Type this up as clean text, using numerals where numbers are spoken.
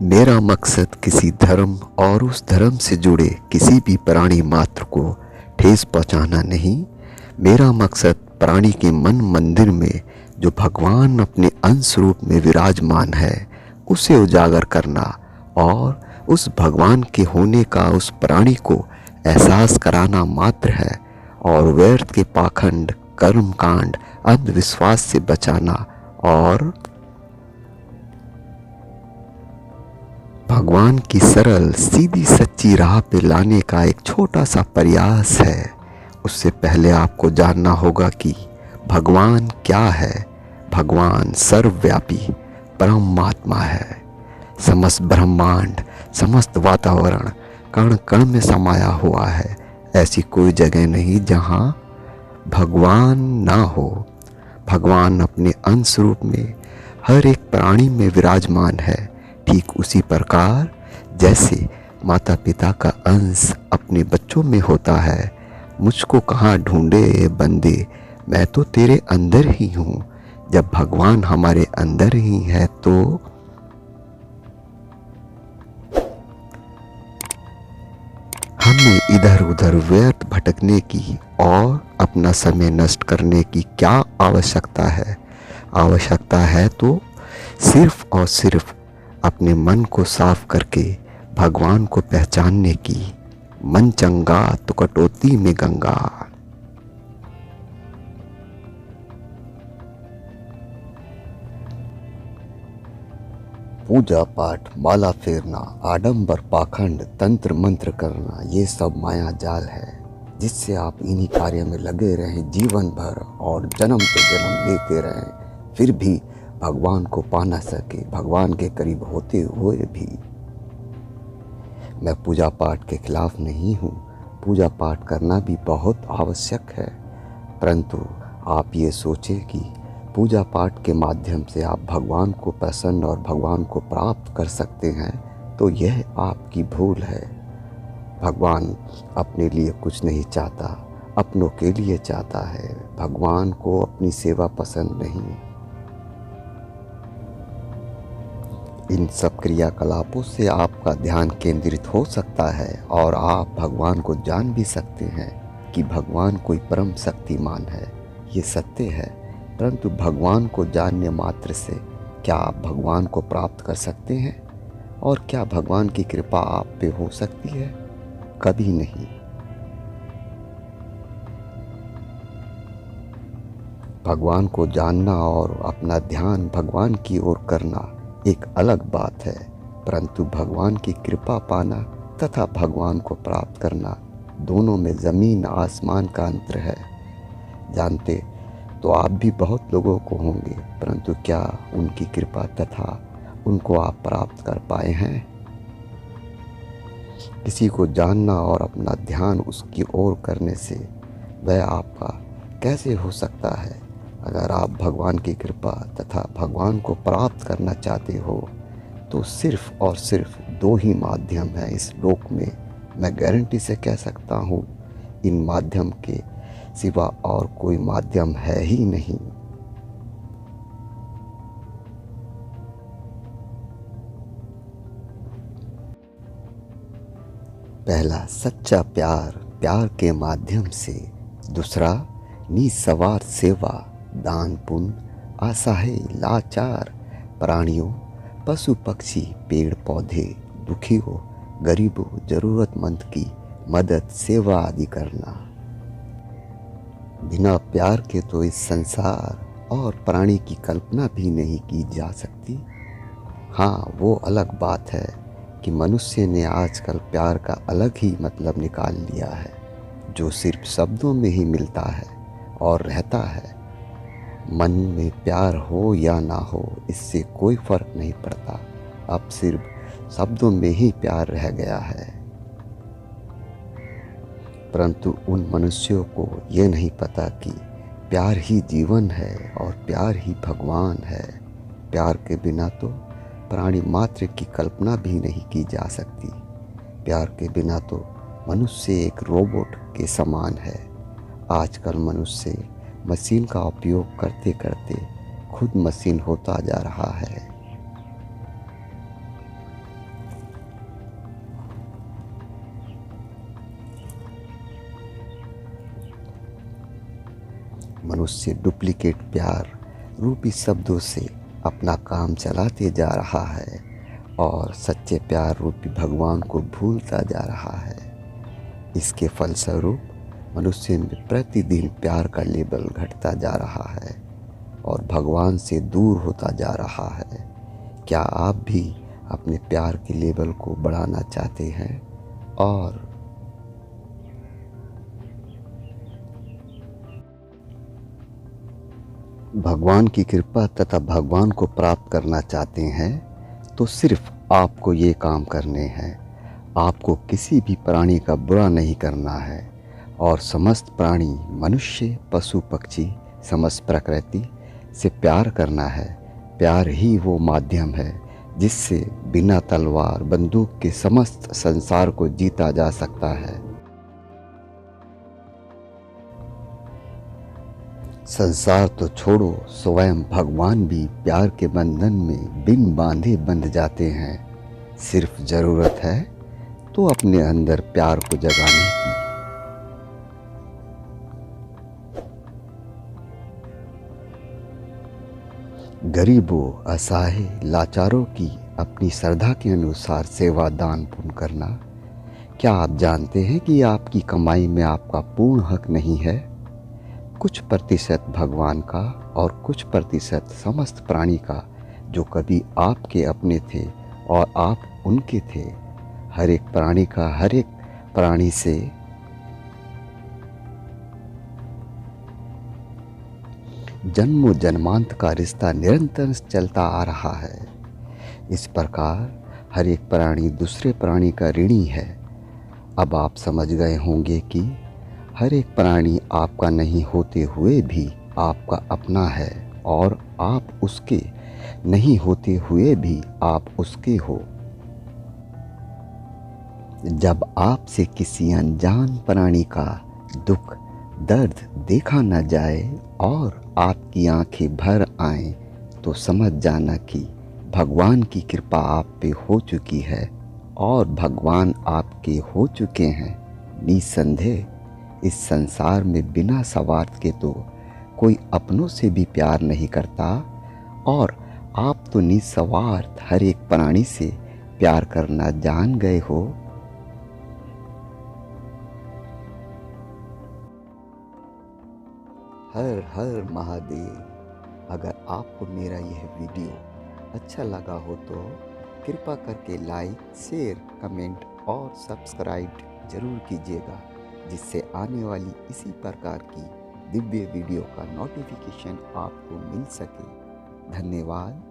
मेरा मकसद किसी धर्म और उस धर्म से जुड़े किसी भी प्राणी मात्र को ठेस पहुंचाना नहीं। मेरा मकसद प्राणी के मन मंदिर में जो भगवान अपने अंश रूप में विराजमान है उसे उजागर करना और उस भगवान के होने का उस प्राणी को एहसास कराना मात्र है, और व्यर्थ के पाखंड, कर्म कांड, अंधविश्वास से बचाना और भगवान की सरल सीधी सच्ची राह पे लाने का एक छोटा सा प्रयास है। उससे पहले आपको जानना होगा कि भगवान क्या है। भगवान सर्वव्यापी परमात्मा है। समस्त ब्रह्मांड, समस्त वातावरण कण कण में समाया हुआ है। ऐसी कोई जगह नहीं जहाँ भगवान ना हो। भगवान अपने अंश रूप में हर एक प्राणी में विराजमान है। ठीक उसी प्रकार जैसे माता पिता का अंश अपने बच्चों में होता है। मुझको कहाँ ढूंढे बंदे, मैं तो तेरे अंदर ही हूँ। जब भगवान हमारे अंदर ही है तो हमें इधर उधर व्यर्थ भटकने की और अपना समय नष्ट करने की क्या आवश्यकता है। आवश्यकता है तो सिर्फ और सिर्फ अपने मन को साफ करके भगवान को पहचानने की। मन चंगा तो कटौती में गंगा। पूजा पाठ, माला फेरना, आडंबर, पाखंड, तंत्र मंत्र करना, ये सब माया जाल है जिससे आप इन्हीं कार्य में लगे रहें जीवन भर और जन्म पे जन्म लेते रहें, फिर भी भगवान को पा ना सके। भगवान के करीब होते हुए भी। मैं पूजा पाठ के खिलाफ नहीं हूँ। पूजा पाठ करना भी बहुत आवश्यक है, परंतु आप ये सोचें कि पूजा पाठ के माध्यम से आप भगवान को प्रसन्न और भगवान को प्राप्त कर सकते हैं, तो यह आपकी भूल है। भगवान अपने लिए कुछ नहीं चाहता, अपनों के लिए चाहता है। भगवान को अपनी सेवा पसंद नहीं। इन सब क्रियाकलापों से आपका ध्यान केंद्रित हो सकता है और आप भगवान को जान भी सकते हैं कि भगवान कोई परम शक्तिमान है। ये सत्य है, परंतु भगवान को जानने मात्र से क्या आप भगवान को प्राप्त कर सकते हैं? और क्या भगवान की कृपा आप पे हो सकती है? कभी नहीं। भगवान को जानना और अपना ध्यान भगवान की ओर करना एक अलग बात है, परंतु भगवान की कृपा पाना तथा भगवान को प्राप्त करना, दोनों में ज़मीन आसमान का अंतर है। जानते तो आप भी बहुत लोगों को होंगे, परंतु क्या उनकी कृपा तथा उनको आप प्राप्त कर पाए हैं? किसी को जानना और अपना ध्यान उसकी ओर करने से वह आपका कैसे हो सकता है? अगर आप भगवान की कृपा तथा भगवान को प्राप्त करना चाहते हो तो सिर्फ और सिर्फ दो ही माध्यम हैं इस लोक में। मैं गारंटी से कह सकता हूँ, इन माध्यम के सिवा और कोई माध्यम है ही नहीं। पहला सच्चा प्यार, प्यार के माध्यम से। दूसरा निस्वार्थ सेवा, दान पुण्य, असहाय लाचार प्राणियों, पशु पक्षी, पेड़ पौधे, दुखियों, गरीबों, जरूरतमंद की मदद, सेवा आदि करना। बिना प्यार के तो इस संसार और प्राणी की कल्पना भी नहीं की जा सकती। हाँ, वो अलग बात है कि मनुष्य ने आजकल प्यार का अलग ही मतलब निकाल लिया है, जो सिर्फ शब्दों में ही मिलता है और रहता है। मन में प्यार हो या ना हो, इससे कोई फर्क नहीं पड़ता। अब सिर्फ शब्दों में ही प्यार रह गया है। परंतु उन मनुष्यों को ये नहीं पता कि प्यार ही जीवन है और प्यार ही भगवान है। प्यार के बिना तो प्राणी मात्र की कल्पना भी नहीं की जा सकती। प्यार के बिना तो मनुष्य एक रोबोट के समान है। आजकल मनुष्य मशीन का उपयोग करते करते खुद मशीन होता जा रहा है। मनुष्य डुप्लीकेट प्यार रूपी शब्दों से अपना काम चलाते जा रहा है और सच्चे प्यार रूपी भगवान को भूलता जा रहा है। इसके फलस्वरूप मनुष्य में प्रतिदिन प्यार का लेवल घटता जा रहा है और भगवान से दूर होता जा रहा है। क्या आप भी अपने प्यार के लेवल को बढ़ाना चाहते हैं और भगवान की कृपा तथा भगवान को प्राप्त करना चाहते हैं तो सिर्फ आपको ये काम करने हैं। आपको किसी भी प्राणी का बुरा नहीं करना है और समस्त प्राणी, मनुष्य, पशु, पक्षी, समस्त प्रकृति से प्यार करना है। प्यार ही वो माध्यम है जिससे बिना तलवार बंदूक के समस्त संसार को जीता जा सकता है। संसार तो छोड़ो, स्वयं भगवान भी प्यार के बंधन में बिन बांधे बंध जाते हैं। सिर्फ जरूरत है तो अपने अंदर प्यार को जगाने की। गरीबों, असहाय, लाचारों की अपनी श्रद्धा के अनुसार सेवा दान पुण्य करना। क्या आप जानते हैं कि आपकी कमाई में आपका पूर्ण हक नहीं है? कुछ प्रतिशत भगवान का और कुछ प्रतिशत समस्त प्राणी का, जो कभी आपके अपने थे और आप उनके थे। हर एक प्राणी का हर एक प्राणी से जन्मों जन्मांत का रिश्ता निरंतर चलता आ रहा है। इस प्रकार हर एक प्राणी दूसरे प्राणी का ऋणी है। अब आप समझ गए होंगे कि हर एक प्राणी आपका नहीं होते हुए भी आपका अपना है और आप उसके नहीं होते हुए भी आप उसके हो। जब आपसे किसी अनजान प्राणी का दुख दर्द देखा न जाए और आपकी आंखें भर आएं तो समझ जाना कि भगवान की कृपा आप पे हो चुकी है और भगवान आपके हो चुके हैं। निसंदेह इस संसार में बिना स्वार्थ के तो कोई अपनों से भी प्यार नहीं करता और आप तो निस्वार्थ हर एक प्राणी से प्यार करना जान गए हो। हर हर महादेव। अगर आपको मेरा यह वीडियो अच्छा लगा हो तो कृपा करके लाइक, शेयर, कमेंट और सब्सक्राइब जरूर कीजिएगा, जिससे आने वाली इसी प्रकार की दिव्य वीडियो का नोटिफिकेशन आपको मिल सके। धन्यवाद।